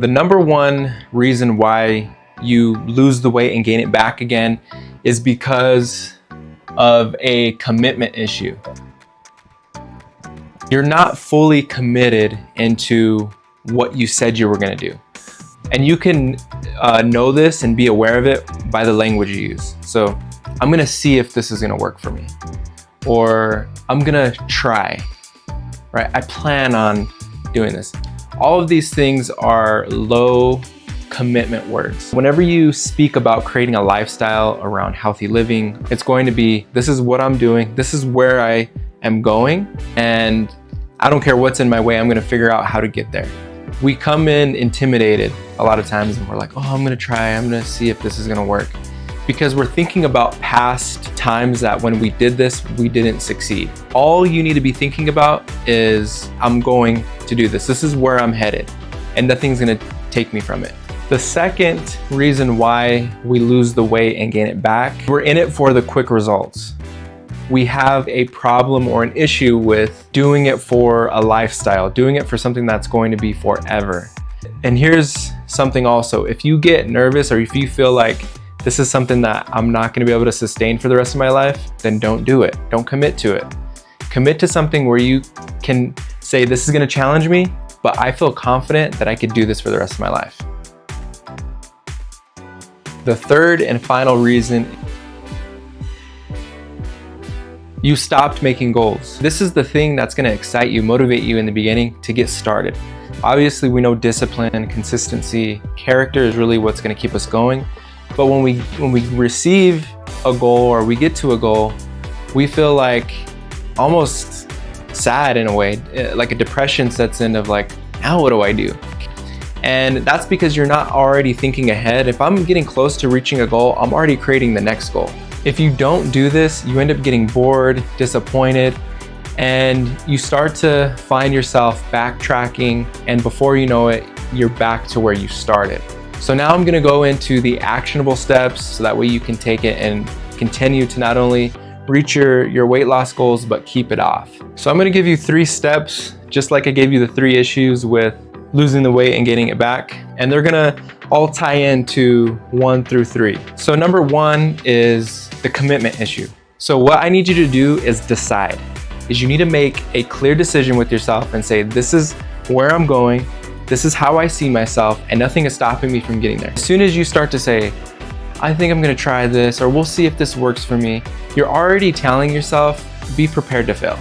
The number one reason why you lose the weight and gain it back again is because of a commitment issue. You're not fully committed into what you said you were going to do. And you can know this and be aware of it by the language you use. So I'm going to see if this is going to work for me, or I'm going to try, right? I plan on doing this. All of these things are low commitment words. Whenever you speak about creating a lifestyle around healthy living, it's going to be, this is what I'm doing, this is where I am going, and I don't care what's in my way, I'm gonna figure out how to get there. We come in intimidated a lot of times and we're like, oh, I'm gonna try, I'm gonna see if this is gonna work. Because we're thinking about past times that when we did this, we didn't succeed. All you need to be thinking about is, I'm going to do this. This is where I'm headed, and nothing's gonna take me from it. The second reason why we lose the weight and gain it back, we're in it for the quick results. We have a problem or an issue with doing it for a lifestyle, doing it for something that's going to be forever. And here's something also, if you get nervous or if you feel like this is something that I'm not going to be able to sustain for the rest of my life, then don't do it. Don't commit to it. Commit to something where you can say, this is going to challenge me, but I feel confident that I could do this for the rest of my life. The third and final reason, you stopped making goals. This is the thing that's going to excite you, motivate you in the beginning to get started. Obviously, we know discipline, consistency, character is really what's going to keep us going. But when we receive a goal or we get to a goal, we feel like almost sad in a way, like a depression sets in of like, now what do I do? And that's because you're not already thinking ahead. If I'm getting close to reaching a goal, I'm already creating the next goal. If you don't do this, you end up getting bored, disappointed, and you start to find yourself backtracking, and before you know it, you're back to where you started. So now I'm gonna go into the actionable steps so that way you can take it and continue to not only reach your weight loss goals, but keep it off. So I'm gonna give you 3 steps, just like I gave you the 3 issues with losing the weight and getting it back. And they're gonna all tie into 1 through 3. So number 1 is the commitment issue. So what I need you to do is decide. You need to make a clear decision with yourself and say, this is where I'm going, this is how I see myself, and nothing is stopping me from getting there. As soon as you start to say, I think I'm gonna try this, or we'll see if this works for me, you're already telling yourself, be prepared to fail.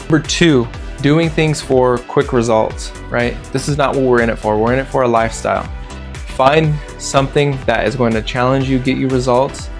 Number 2, doing things for quick results, right? This is not what we're in it for. We're in it for a lifestyle. Find something that is going to challenge you, get you results,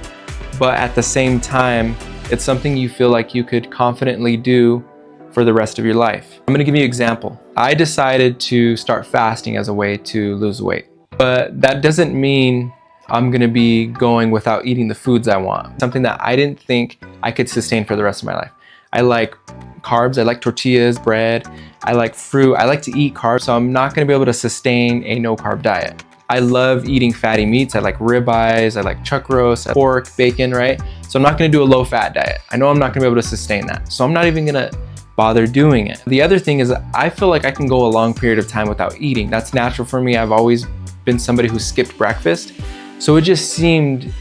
but at the same time, it's something you feel like you could confidently do for the rest of your life. I'm gonna give you an example. I decided to start fasting as a way to lose weight, but that doesn't mean I'm gonna be going without eating the foods I want. Something that I didn't think I could sustain for the rest of my life. I like carbs, I like tortillas, bread, I like fruit, I like to eat carbs, so I'm not gonna be able to sustain a no carb diet. I love eating fatty meats, I like ribeyes, I like chuck roast, pork, bacon, right? So I'm not gonna do a low fat diet. I know I'm not gonna be able to sustain that. So I'm not even gonna bother doing it. The other thing is I feel like I can go a long period of time without eating. That's natural for me. I've always been somebody who skipped breakfast. So it just seemed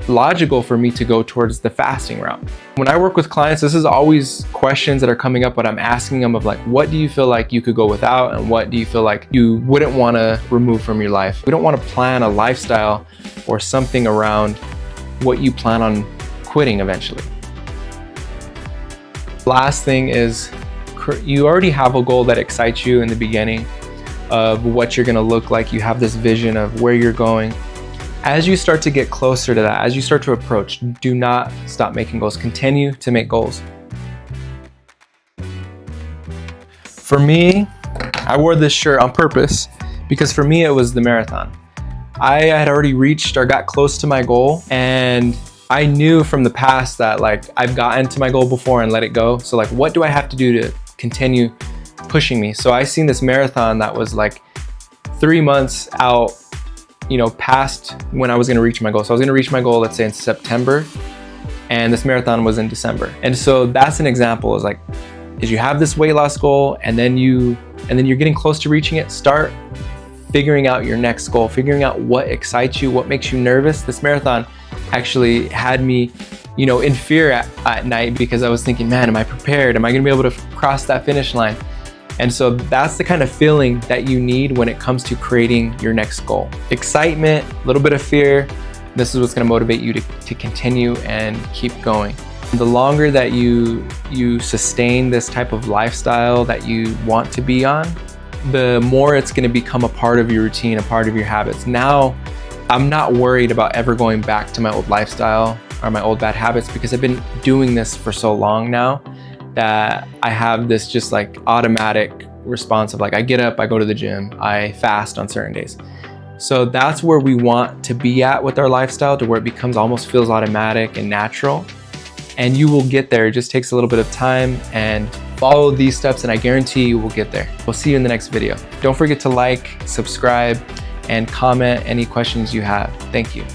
logical for me to go towards the fasting route. When I work with clients, this is always questions that are coming up, but I'm asking them of like, what do you feel like you could go without, and what do you feel like you wouldn't want to remove from your life? We don't want to plan a lifestyle or something around what you plan on quitting eventually. Last thing is, you already have a goal that excites you in the beginning of what you're gonna look like. You have this vision of where you're going. As you start to get closer to that, as you start to approach, do not stop making goals. Continue to make goals. For me, I wore this shirt on purpose because for me, it was the marathon. I had already reached or got close to my goal, and I knew from the past that like I've gotten to my goal before and let it go. So like, what do I have to do to continue pushing me? So I seen this marathon that was like 3 months out, past when I was gonna reach my goal. So I was gonna reach my goal, let's say in September, and this marathon was in December. And so that's an example, is like, is you have this weight loss goal, and then you're getting close to reaching it. Start figuring out your next goal, figuring out what excites you, what makes you nervous. This marathon actually had me, in fear at night, because I was thinking, man, am I prepared? Am I gonna be able to cross that finish line? And so that's the kind of feeling that you need when it comes to creating your next goal. Excitement, a little bit of fear. This is what's gonna motivate you to continue and keep going. The longer that you sustain this type of lifestyle that you want to be on, the more it's gonna become a part of your routine, a part of your habits. Now, I'm not worried about ever going back to my old lifestyle or my old bad habits, because I've been doing this for so long now that I have this just like automatic response of like, I get up, I go to the gym, I fast on certain days. So that's where we want to be at with our lifestyle, to where it becomes almost feels automatic and natural. And you will get there. It just takes a little bit of time, and follow these steps and I guarantee you will get there. We'll see you in the next video. Don't forget to like, subscribe, and comment any questions you have. Thank you.